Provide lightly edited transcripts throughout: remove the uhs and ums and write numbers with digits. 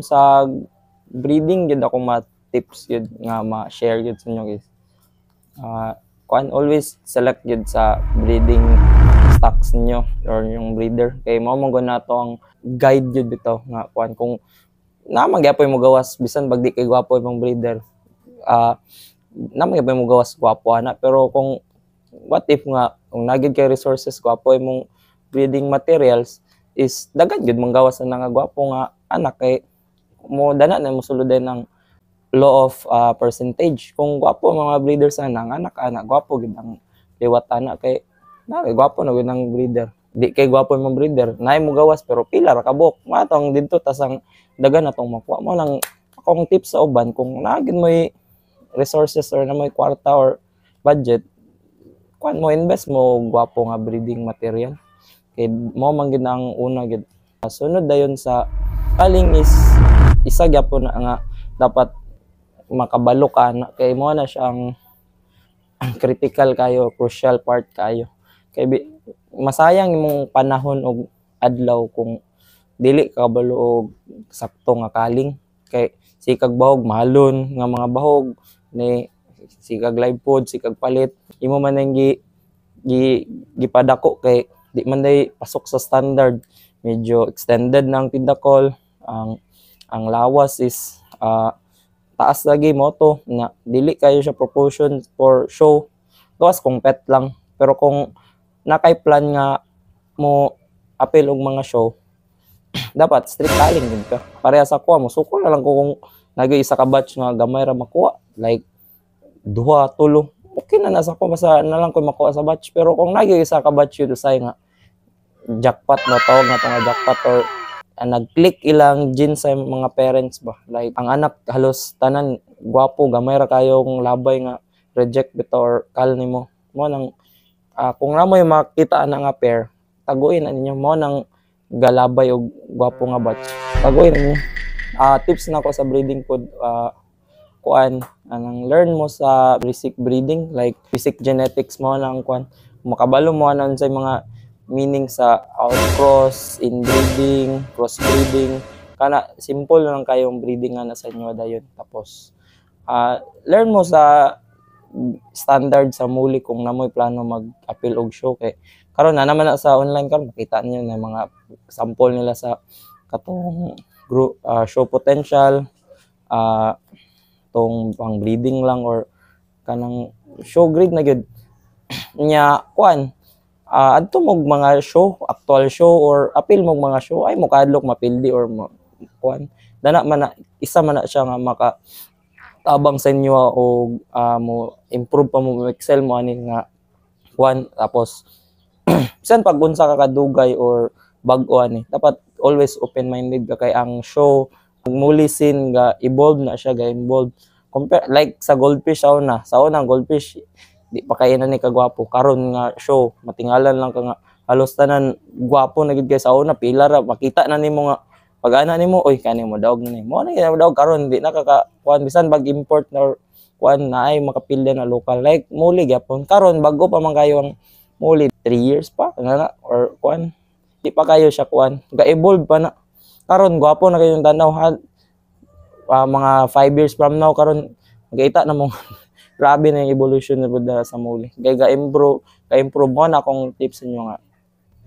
Sa breeding gid ako ma-tips gid nga ma-share gid sa inyo guys. Kuan always select gid sa breeding stocks ninyo or yung breeder kay mao man gud nato ang guide gid bitaw nga kuan kung naman gyapon mo gawas bisan pag di kay gwapo imong breeder. Naman gyapon mo gawas gwapo ana pero kung what if nga kung nagid kay resources gwapo imong breeding materials is daghan gid mong gawas na nga gwapo nga anak kay mo dana na mo suludan ng law of percentage. Kung gwapo mga breeder sana ang anak gwapo gid ang liwat ana kay na gwapo na gid ang breeder. Di kay gwapo imong breeder, naay mo gawas pero pila ra ka buok. Matong didto tas ang daghan natong makuha mo lang akong tips sa uban kung naagid mo resources or na may kwarta or budget kuan mo invest mo gwapo nga breeding material kay mo man gid ang una gid. Sunod dayon sa kaling is isa gyapon na nga dapat makabalo ka na kay mo na siyang critical kayo, crucial part kayo. Kay masayang imong panahon og adlaw kung dili ka kabalo og sakto nga kaling kay sikag bahog mahalon nga mga bahog ni sikag live food, sikag palit imo man nang gipadako kay di man day pasok sa standard, medyo extended na ang pindakol, ang lawas is taas lagi mo to na dili kayo siya proportion for show gawas kung pet lang pero kung nakay plan nga mo appeal og mga show dapat strict kaling din ka pareha sa kuha mo sukol na lang ko kung nagay isa ka batch nga gamay ra makuha like duha tulo okay na nasa ko basta na lang ko makuha sa batch pero kung nagay isa ka batch yun usay nga jackpot mo tawag na to nga jackpot or nag-click ilang genes sa mga parents ba like ang anak halos tanan gwapo gamay ra kayong labay nga reject bitaw or call nimo mo nang kung namoy makita na nga pair taguin na ninyo mo nang galabay og gwapo nga batch taguin ninyo. Tips na ko sa breeding pod kuan anang learn mo sa basic breeding like basic genetics mo nang kuan makabalo mo anon sa mga meaning sa outcross, inbreeding, crossbreeding. Kana simple lang kayong breeding nga nasa inyo dayon. Tapos learn mo sa standard sa muli kung namoy plano mag-appeal og show kay karon na naman na sa online karon makita niyo na mga sample nila sa katong group show potential tong pang breeding lang or kanang show grade na gyud nya kuan adto mog mga show, actual show or appeal mog mga show ay mo kadlok mapildi or kuan dana man na isa man na siya nga maka tabang sa inyo o mo improve pa mo excel mo ani nga kuan tapos bisan pag unsa ka kadugay or bag-o ani dapat always open minded ka kay ang show muli sin ga evolve na siya ga involve compare like sa goldfish sa una goldfish di pa kay na ni kagwapo karon nga show matingalan lang ka nga halos tanan gwapo na gid kay sa una pila ra makita na nimo nga pag ana nimo oy kani mo daog na ni mo na daog karon di na ka kuan bisan bag import or kuan na ay makapilya na local like muli gyapon karon bago pa man kayo ang muli 3 years pa na or kuan di pa kayo siya kuan ga-evolve pa na karon gwapo na kayong tanaw mga 5 years from now karon magita na mo grabe na yung evolution na sa muli. Kaya ga-improve mo na akong tips inyo nga.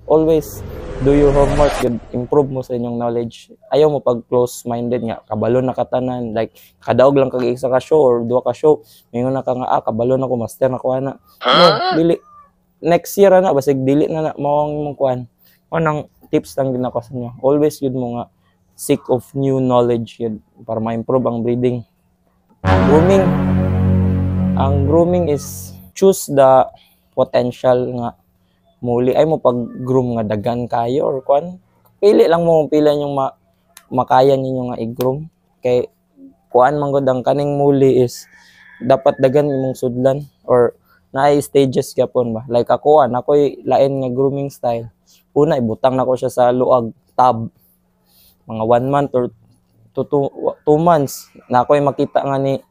Always do your homework, improve mo sa inyong knowledge. Ayaw mo pag close-minded nga, kabalo na katanan, like kadaog lang kag isa ka show or duha ka show, mingon na ka nga, kabalo na ko, master na ko na. No, dili. Next year na, basig dili na mawang mong kuhan. Anong tips lang din ako sa inyo. Always yun mo nga, seek of new knowledge yun, para ma-improve ang breeding. Ang grooming is choose the potential nga muli ay mo pag-groom nga dagan kayo or kuan pili lang mo pila yung makaya ninyo nga i-groom kay kuan man gud ang kaning muli is dapat dagan imong sudlan or naay stages gyapon ba like ako ako'y lain nga grooming style una ibutang nako siya sa luag tab mga 1 month or 2 months na ako'y makita nga ni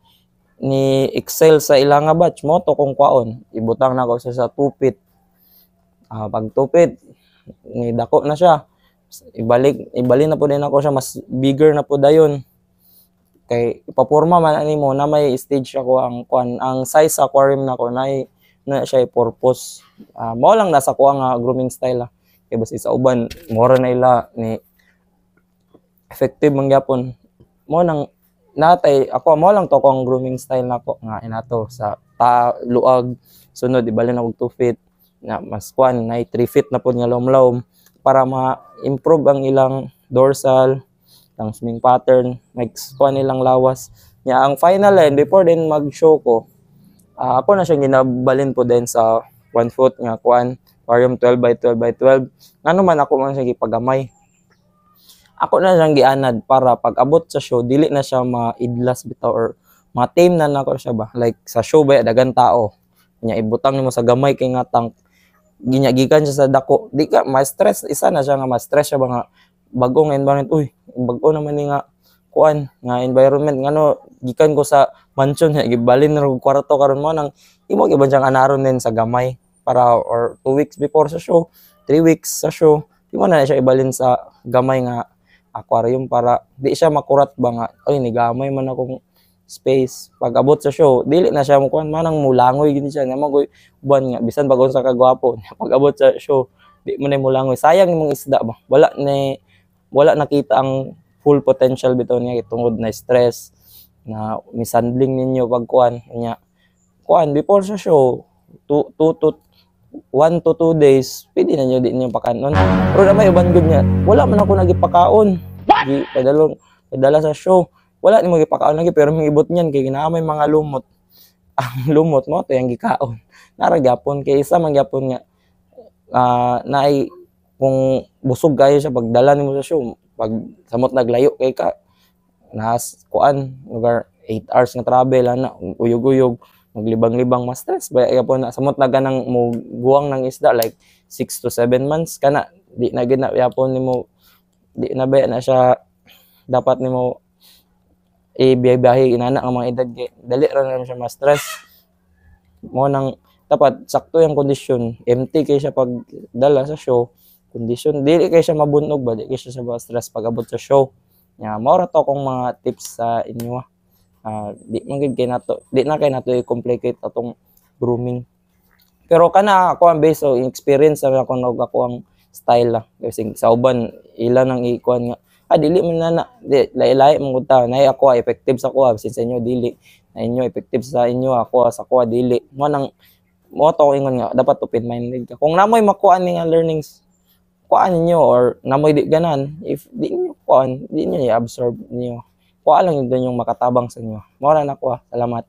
excel sa ilang nga batch mo to kung kwaon ibutang na ko sa tupit pag tupit ni dako na siya ibalik na po din ako siya, mas bigger na po dayon. Kay ipapurma man ani mo na may stage ako ang size sa aquarium nako na siya purpose. Mao lang nasa ko nga grooming style. Kay basta sa uban mora na ila ni effective man gyapon. Mo nang natay ako mo lang to kong grooming style nako nga inato sa luag sunod ibalin na og 2 feet na mas kuan na 3 feet na pod nga lomlom para ma-improve ang ilang dorsal, ang swimming pattern, kuha nilang lawas. Ang final line, before din mag-show ko, ako na siyang ginabalin po din sa 1 foot nga kuan, aquarium 12 by 12 by 12. Ano man ako man siya gipagamay. Ako na siyang gianad para pag abot sa show, dili na siya maidlas bitaw or ma-tame na nako siya ba. Like sa show ba, dagan tao. Ibutang nimo sa gamay kay nga tank. Ginyagikan siya sa dako. Di ka, ma-stress. Isa na siya nga ma-stress siya ba nga bagong environment. Uy, bago naman ni nga kuan nga environment ngano gikan ko sa mansion gibalin na og kwarto karon mo nang imo giban siyang anaron din sa gamay para or 2 weeks before sa show, 3 weeks sa show, imo na siya ibalin sa gamay nga aquarium para di siya makurat ba nga oy ni gamay man akong space. Pag abot sa show, dili na siya mo kuan manang mulangoy gid siya na magoy uban nga bisan bagon sa kagwapo pag abot sa show di mo na mulangoy. Sayang imong isda ba. Wala nakita ang full potential bitaw niya tungod na stress na mishandling ninyo pag kuan before sa show 1 to 2 days pwede na nyo di niyo pakanon pero na may uban gud nga wala man ako nagipakaon di padala sa show wala nimo gipakaon lagi pero mingibot niyan kay ginaamay mga lumot ang lumot mo to yang gikaon nara gyapon kay isa man gyapon nga naay kung busog kayo siya pagdala nimo sa show pag samot naglayo kay ka nas kuan lugar 8 hours nga travel ana uyog-uyog maglibang-libang mas stress ba gyapon na samot na ganang mo guwang ng isda like 6 to 7 months kana di na gid na gyapon nimo di na ba na siya dapat nimo ibiyahe inana ang mga edad kay dali ra na siya mas stress mo nang dapat sakto yung kondisyon empty kay siya pag dala sa show kondisyon dili kay siya mabunog ba di kay siya sa stress pag abot sa show mao ra to kong mga tips sa inyo di man gid kay nato di na kay nato i-complicate atong grooming pero kana ako ang based on experience sa ako ako ang style kasi sa uban ila nang ikuan nga dili man na lahi-lahi man gud ta nay ako effective sa kuha since sa inyo dili na inyo effective sa inyo ako sa kuha dili mo nang mo to ingon nga dapat open minded ka kung namoy makuha ni nga learnings kuhaan ninyo or namoy di ganan if di niyo kuhaan di niyo i-absorb niyo kuha lang yun yung makatabang sa inyo mora na kuha salamat